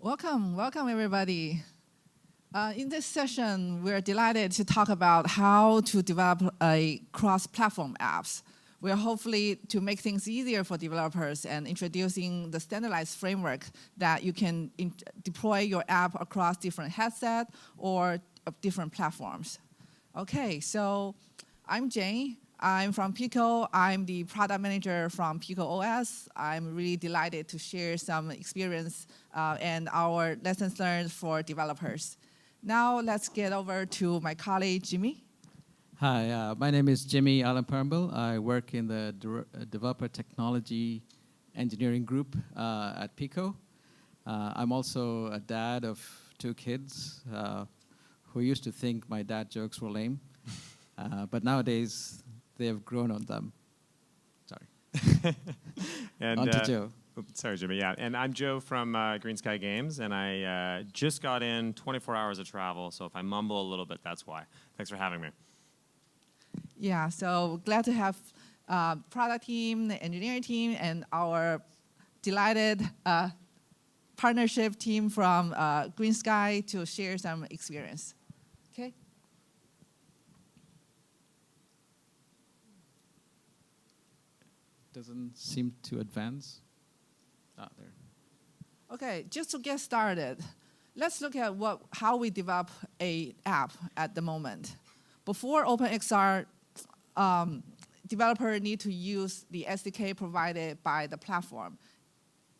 Welcome everybody. In this session, we're delighted to talk about how to develop a cross-platform apps. We're hopefully to make things easier for developers and introducing the standardized framework that you can deploy your app across different headsets or different platforms. Okay, so I'm Jane. I'm from Pico. I'm the product manager from Pico OS. I'm really delighted to share some experience and our lessons learned for developers. Now let's get over to my colleague, Jimmy. Hi, my name is Jimmy Allen Permble. I work in the Developer Technology Engineering Group at Pico. I'm also a dad of 2 kids who used to think my dad jokes were lame. But nowadays, they have grown on them. Sorry. And, on to Joe. Sorry, Jimmy. Yeah, and I'm Joe from GreenSky Games, and I just got in 24 hours of travel, so if I mumble a little bit, that's why. Thanks for having me. Yeah, so glad to have product team, the engineering team, and our delighted partnership team from GreenSky to share some experience. Okay. Doesn't seem to advance. Ah, there. Okay, just to get started, let's look at how we develop an app at the moment. Before OpenXR, developer need to use the SDK provided by the platform,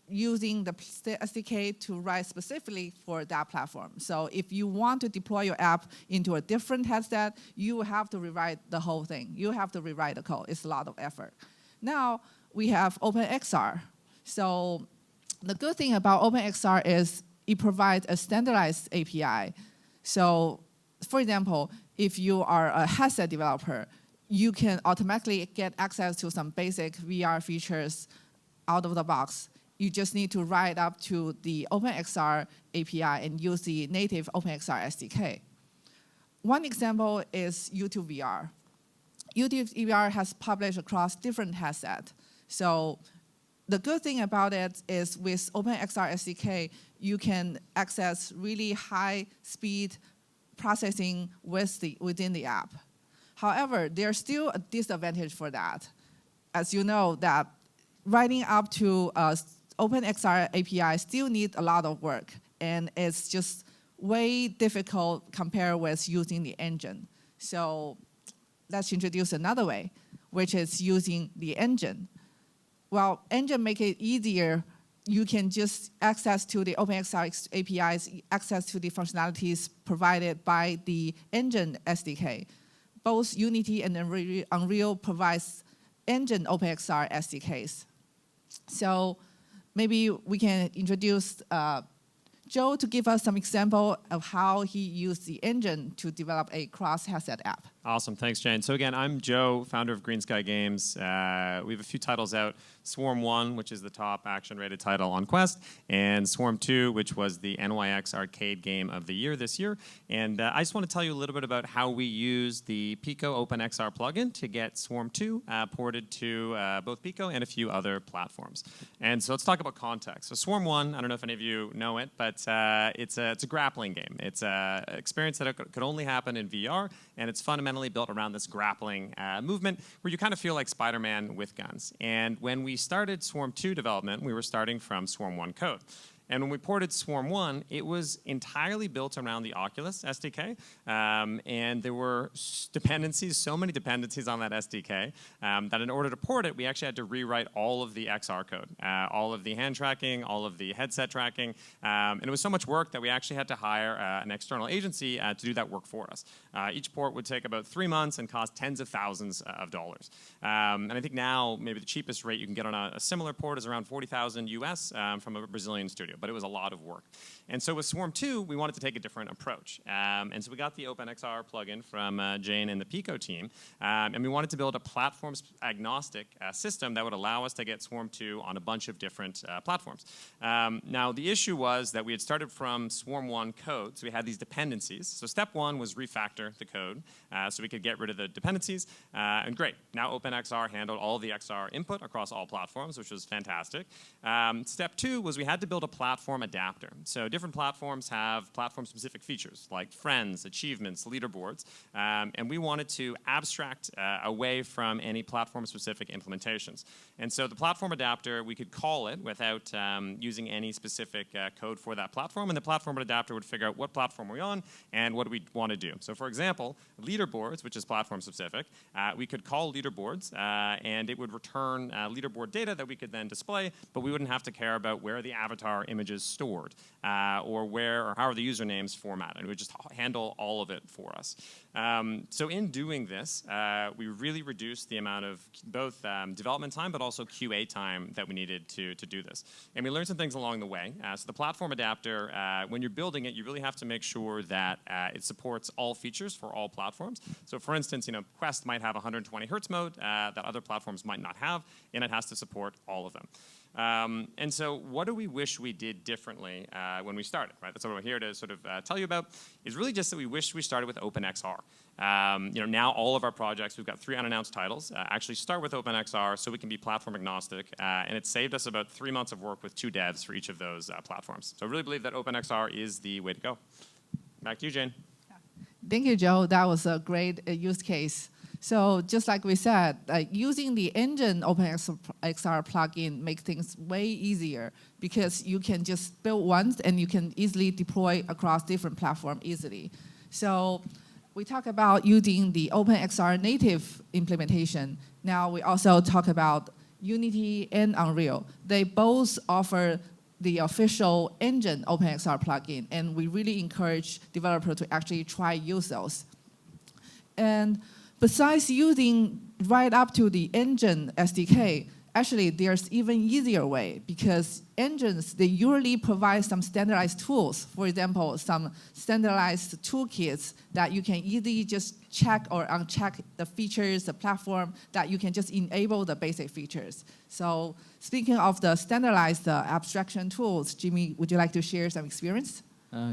using the SDK to write specifically for that platform. So if you want to deploy your app into a different headset, you have to rewrite the whole thing. You have to rewrite the code. It's a lot of effort. Now we have OpenXR. So the good thing about OpenXR is it provides a standardized API. So for example, if you are a headset developer, you can automatically get access to some basic VR features out of the box. You just need to write up to the OpenXR API and use the native OpenXR SDK. One example is YouTube VR. YouTube VR has published across different headsets. So the good thing about it is with OpenXR SDK, you can access really high-speed processing within the app. However, there's still a disadvantage for that. As you know, that writing up to OpenXR API still needs a lot of work, and it's just way difficult compared with using the engine. So let's introduce another way, which is using the engine. Well, engine make it easier. You can just access to the OpenXR APIs, access to the functionalities provided by the engine SDK. Both Unity and Unreal provides engine OpenXR SDKs. So maybe we can introduce Joe to give us some example of how he used the engine to develop a cross-headset app. Awesome, thanks, Jane. So again, I'm Joe, founder of GreenSky Games. We have a few titles out. Swarm 1, which is the top action-rated title on Quest, and Swarm 2, which was the NYX Arcade Game of the Year this year. And I just want to tell you a little bit about how we use the Pico OpenXR plugin to get Swarm 2 ported to both Pico and a few other platforms. And so let's talk about context. So Swarm 1, I don't know if any of you know it, but it's a grappling game. It's an experience that could only happen in VR, and it's fundamentally built around this grappling movement where you kind of feel like Spider-Man with guns. And when we started Swarm 2 development, we were starting from Swarm 1 code. And when we ported Swarm 1, it was entirely built around the Oculus SDK. And there were dependencies, so many dependencies on that SDK, that in order to port it, we actually had to rewrite all of the XR code, all of the hand tracking, all of the headset tracking. And it was so much work that we actually had to hire an external agency to do that work for us. Each port would take about 3 months and cost tens of thousands of dollars. And I think now maybe the cheapest rate you can get on a similar port is around 40,000 US from a Brazilian studio. But it was a lot of work. And so with Swarm 2, we wanted to take a different approach. And so we got the OpenXR plugin from Jane and the Pico team. And we wanted to build a platform-agnostic system that would allow us to get Swarm 2 on a bunch of different platforms. Now, the issue was that we had started from Swarm 1 code, so we had these dependencies. So step 1 was refactor the code so we could get rid of the dependencies. And great. Now OpenXR handled all the XR input across all platforms, which was fantastic. Step 2 was we had to build a platform adapter. So different platforms have platform-specific features like friends, achievements, leaderboards, and we wanted to abstract away from any platform-specific implementations. And so the platform adapter, we could call it without using any specific code for that platform, and the platform adapter would figure out what platform we're on and what do we want to do. So for example, leaderboards, which is platform-specific, we could call leaderboards, and it would return leaderboard data that we could then display, but we wouldn't have to care about where the avatar image is stored, or where or how are the usernames formatted. It would just handle all of it for us. So in doing this, we really reduced the amount of both development time, but also QA time that we needed to do this. And we learned some things along the way. So the platform adapter, when you're building it, you really have to make sure that it supports all features for all platforms. So for instance, Quest might have 120 hertz mode that other platforms might not have, and it has to support all of them. And so what do we wish we did differently when we started, right? That's what we're here to sort of tell you about, is really just that we wish we started with OpenXR. Now all of our projects, we've got 3 unannounced titles, actually start with OpenXR so we can be platform agnostic, and it saved us about 3 months of work with 2 devs for each of those platforms. So I really believe that OpenXR is the way to go. Back to you, Jane. Thank you, Joe. That was a great use case. So just like we said, using the engine OpenXR plugin makes things way easier because you can just build once and you can easily deploy across different platforms easily. So we talk about using the OpenXR native implementation. Now we also talk about Unity and Unreal. They both offer the official engine OpenXR plugin, and we really encourage developers to actually try use those. And besides using right up to the engine SDK, actually there's even easier way because engines, they usually provide some standardized tools. For example, some standardized toolkits that you can easily just check or uncheck the features, the platform, that you can just enable the basic features. So speaking of the standardized abstraction tools, Jimmy, would you like to share some experience?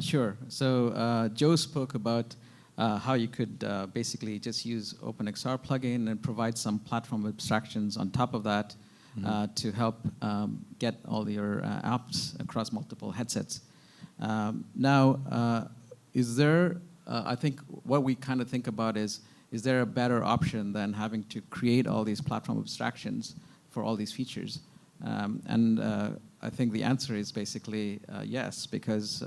Sure. So Joe spoke about how you could basically just use OpenXR plugin and provide some platform abstractions on top of that to help get all your apps across multiple headsets. Now, is there, I think what we kind of think about is there a better option than having to create all these platform abstractions for all these features? And I think the answer is basically yes, because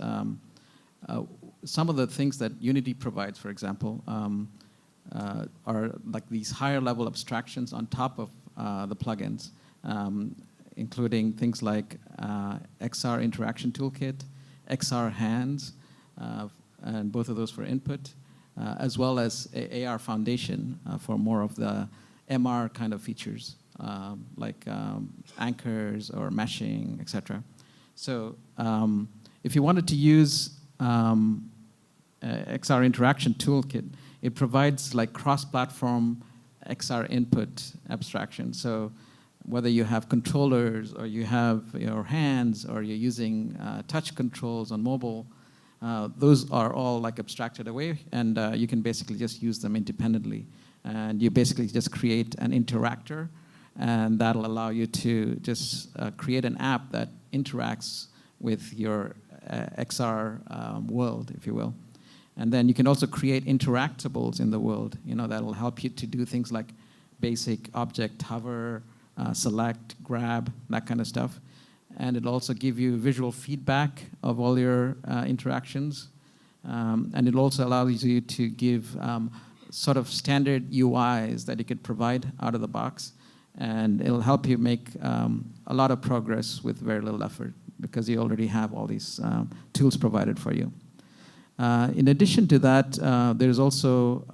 some of the things that Unity provides, for example, are like these higher level abstractions on top of the plugins, including things like XR Interaction Toolkit, XR Hands, and both of those for input, as well as AR Foundation for more of the MR kind of features, like anchors or meshing, etc. So if you wanted to use XR Interaction Toolkit, it provides like cross-platform XR input abstraction. So whether you have controllers or you have your hands or you're using touch controls on mobile, those are all like abstracted away, and you can basically just use them independently. And you basically just create an interactor, and that'll allow you to just create an app that interacts with your XR world, if you will. And then you can also create interactables in the world, that'll help you to do things like basic object hover, select, grab, that kind of stuff. And it'll also give you visual feedback of all your interactions. And it also allows you to give sort of standard UIs that you could provide out of the box. And it'll help you make a lot of progress with very little effort because you already have all these tools provided for you. In addition to that, there's also,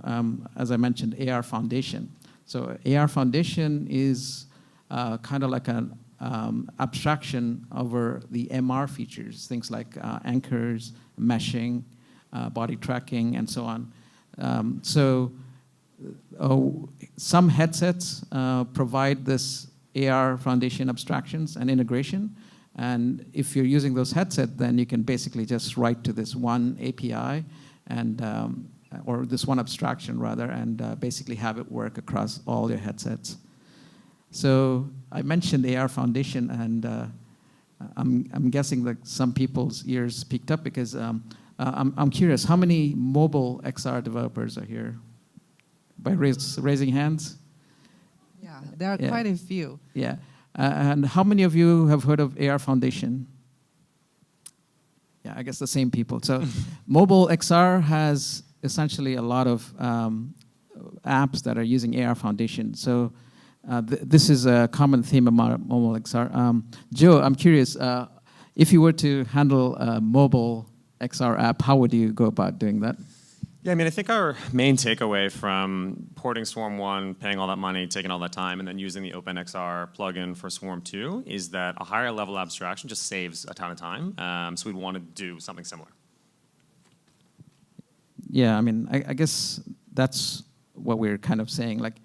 as I mentioned, AR Foundation. So AR Foundation is kind of like an abstraction over the MR features, things like anchors, meshing, body tracking, and so on. Some headsets provide this AR Foundation abstractions and integration. And if you're using those headsets, then you can basically just write to this one API and or this one abstraction rather, and basically have it work across all your headsets. So I mentioned AR Foundation, and I'm guessing that some people's ears picked up because I'm curious, how many mobile XR developers are here? By raising hands? Yeah, there are Yeah. quite a few. Yeah. And how many of you have heard of AR Foundation? Yeah, I guess the same people. So mobile XR has essentially a lot of apps that are using AR Foundation. So this is a common theme among mobile XR. Joe, I'm curious, if you were to handle a mobile XR app, how would you go about doing that? Yeah, I mean, I think our main takeaway from porting Swarm 1, paying all that money, taking all that time, and then using the OpenXR plugin for Swarm 2 is that a higher level abstraction just saves a ton of time. So we'd want to do something similar. Yeah, I mean, I guess that's what we're kind of saying. Like,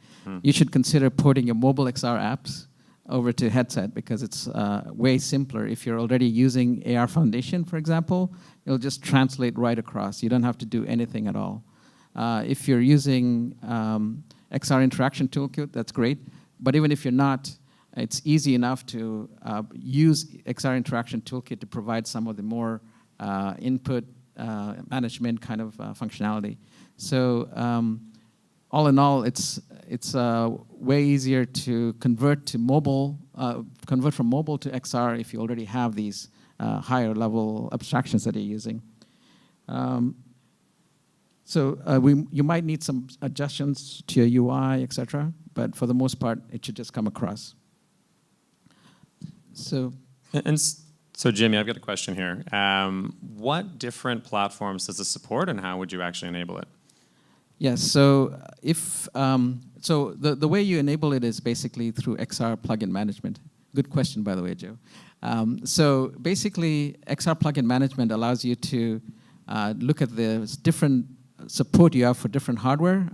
you should consider porting your mobile XR apps over to headset because it's way simpler. If you're already using AR Foundation, for example, it'll just translate right across. You don't have to do anything at all. If you're using XR Interaction Toolkit, that's great. But even if you're not, it's easy enough to use XR Interaction Toolkit to provide some of the more input management kind of functionality. So all in all, it's way easier to convert to mobile, convert from mobile to XR if you already have these higher level abstractions that you're using. You might need some adjustments to your UI, etc. But for the most part, it should just come across. So Jimmy, I've got a question here. What different platforms does this support, and how would you actually enable it? Yes, so if the way you enable it is basically through XR plugin management. Good question, by the way, Joe. So basically, XR plugin management allows you to look at the different support you have for different hardware,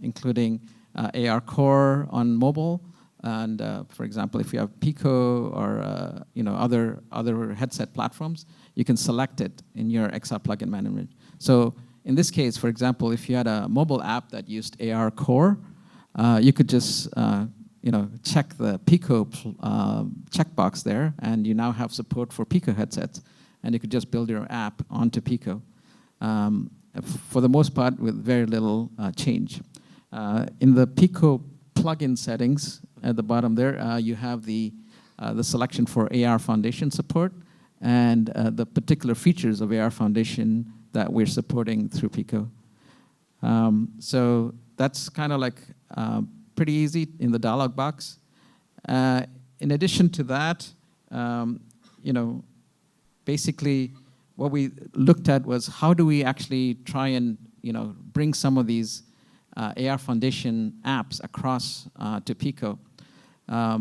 including AR Core on mobile, and for example, if you have Pico or other headset platforms, you can select it in your XR plugin management. So in this case, for example, if you had a mobile app that used AR Core, you could just check the Pico checkbox there, and you now have support for Pico headsets, and you could just build your app onto Pico. For the most part, with very little change. In the Pico plugin settings at the bottom there, you have the selection for AR Foundation support and the particular features of AR Foundation that we're supporting through Pico. So that's kind of like pretty easy in the dialog box. In addition to that, basically what we looked at was how do we actually try and bring some of these AR Foundation apps across to Pico.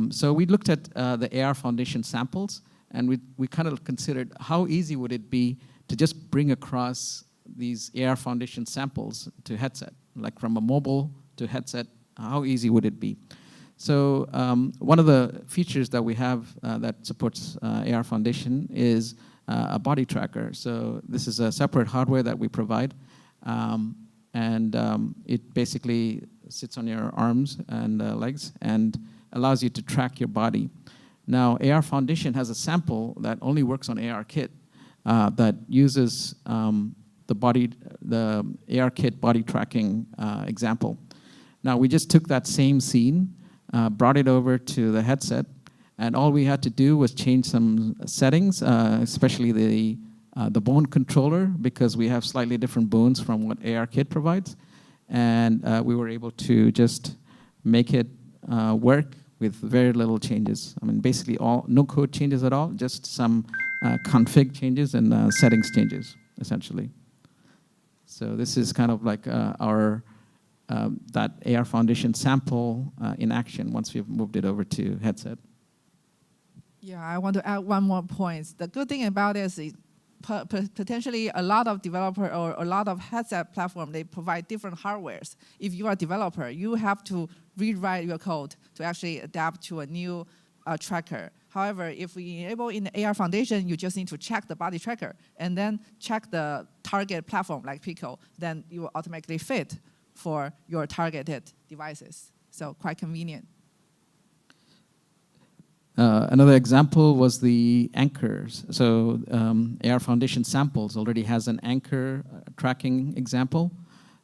So we looked at the AR Foundation samples, and we kind of considered how easy would it be to just bring across these AR Foundation samples to headset, like from a mobile to headset, how easy would it be? So one of the features that we have that supports AR Foundation is a body tracker. So this is a separate hardware that we provide, and it basically sits on your arms and legs and allows you to track your body. Now, AR Foundation has a sample that only works on ARKit that uses the ARKit body tracking example. Now, we just took that same scene, brought it over to the headset, and all we had to do was change some settings, especially the bone controller, because we have slightly different bones from what ARKit provides. And we were able to just make it work with very little changes. I mean, basically no code changes at all, just some config changes and settings changes, essentially. So this is kind of like our that AR Foundation sample in action once we've moved it over to headset. Yeah, I want to add one more point. The good thing about this is potentially a lot of developer or a lot of headset platform, they provide different hardwares. If you are a developer, you have to rewrite your code to actually adapt to a new tracker. However, if we enable in the AR Foundation, you just need to check the body tracker and then check the target platform like Pico, then you will automatically fit for your targeted devices. So quite convenient. Another example was the anchors. So AR Foundation Samples already has an anchor tracking example.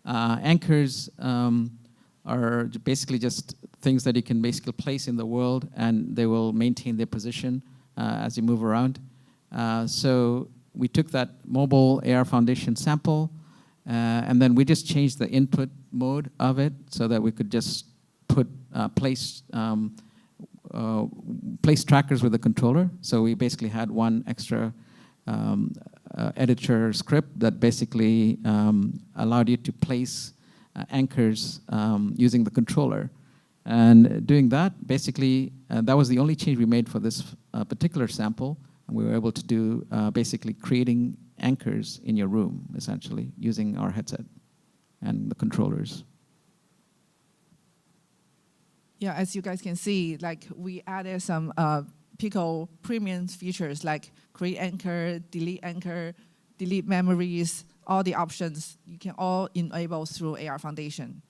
Anchors are basically just things that you can basically place in the world, and they will maintain their position as you move around. So we took that mobile AR Foundation sample, and then we just changed the input mode of it so that we could just put place trackers with the controller. So we basically had one extra editor script that basically allowed you to place anchors using the controller. And doing that, basically, that was the only change we made for this particular sample. And we were able to do basically creating anchors in your room, essentially, using our headset and the controllers. Yeah, as you guys can see, like we added some Pico premium features like create anchor, delete memories, all the options you can all enable through AR Foundation.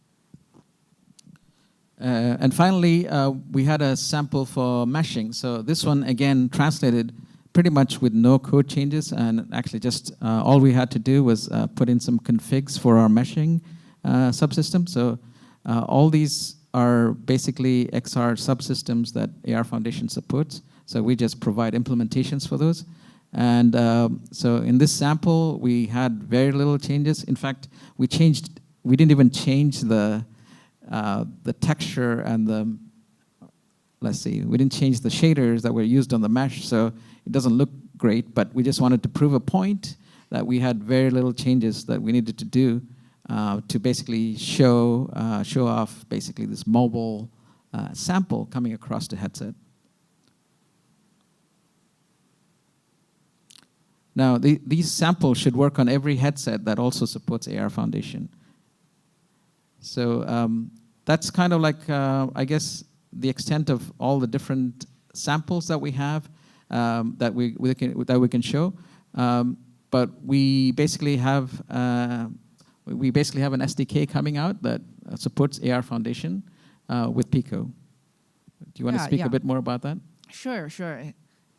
And finally, we had a sample for meshing. So this one, again, translated pretty much with no code changes, and actually just all we had to do was put in some configs for our meshing subsystem. So all these are basically XR subsystems that AR Foundation supports. So we just provide implementations for those. And so in this sample, we had very little changes. In fact, we didn't even change the texture and the, we didn't change the shaders that were used on the mesh, so it doesn't look great, but we just wanted to prove a point that we had very little changes that we needed to do to basically show off basically this mobile sample coming across the headset. Now, these samples should work on every headset that also supports AR Foundation. So that's kind of like, I guess, the extent of all the different samples that we have that we can show. But we basically have an SDK coming out that supports AR Foundation with Pico. Do you want to speak a bit more about that? Sure.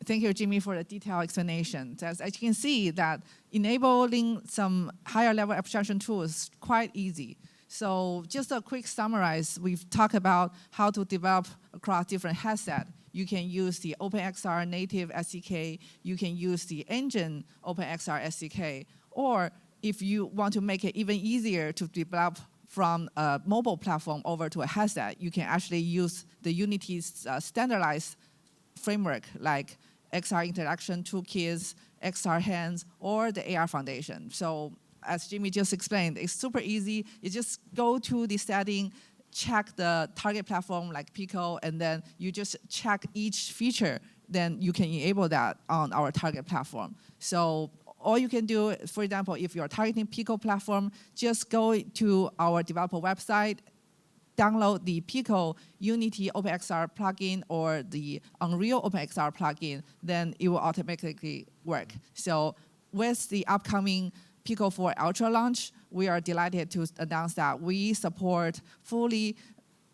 Thank you, Jimmy, for the detailed explanation. As you can see, that enabling some higher level abstraction tools is quite easy. So just a quick summarize, we've talked about how to develop across different headsets. You can use the OpenXR native SDK. You can use the engine OpenXR SDK. Or if you want to make it even easier to develop from a mobile platform over to a headset, you can actually use the Unity's standardized framework like XR Interaction Toolkits, XR Hands, or the AR Foundation. So as Jimmy just explained, it's super easy. You just go to the setting, check the target platform like Pico, and then you just check each feature. Then you can enable that on our target platform. So all you can do, for example, if you're targeting Pico platform, just go to our developer website, download the Pico Unity OpenXR plugin or the Unreal OpenXR plugin, then it will automatically work. So with the upcoming Pico 4 Ultra launch, we are delighted to announce that we support fully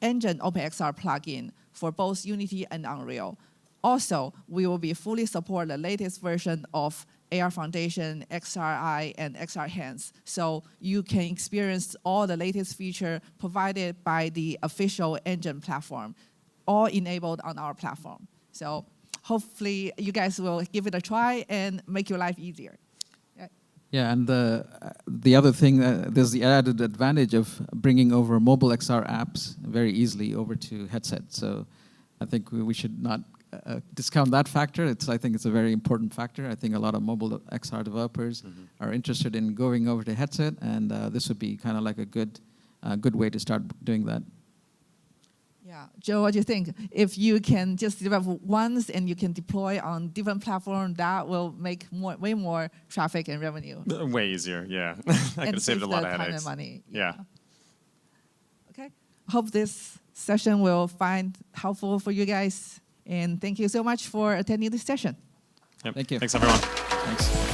engine OpenXR plugin for both Unity and Unreal. Also, we will be fully support the latest version of AR Foundation, XRI, and XR Hands. So you can experience all the latest feature provided by the official engine platform, all enabled on our platform. So hopefully you guys will give it a try and make your life easier. Yeah, and the other thing, there's the added advantage of bringing over mobile XR apps very easily over to headsets. So I think we should not discount that factor. I think it's a very important factor. I think a lot of mobile XR developers are interested in going over to headset, and this would be kind of like a good way to start doing that. Yeah, Joe, what do you think? If you can just develop once and you can deploy on different platforms, that will make way more traffic and revenue. Way easier, yeah. I could have saved a lot of headaches. Time and money. Yeah. Okay. Hope this session will find helpful for you guys. And thank you so much for attending this session. Yep. Thank you. Thanks, everyone. Thanks.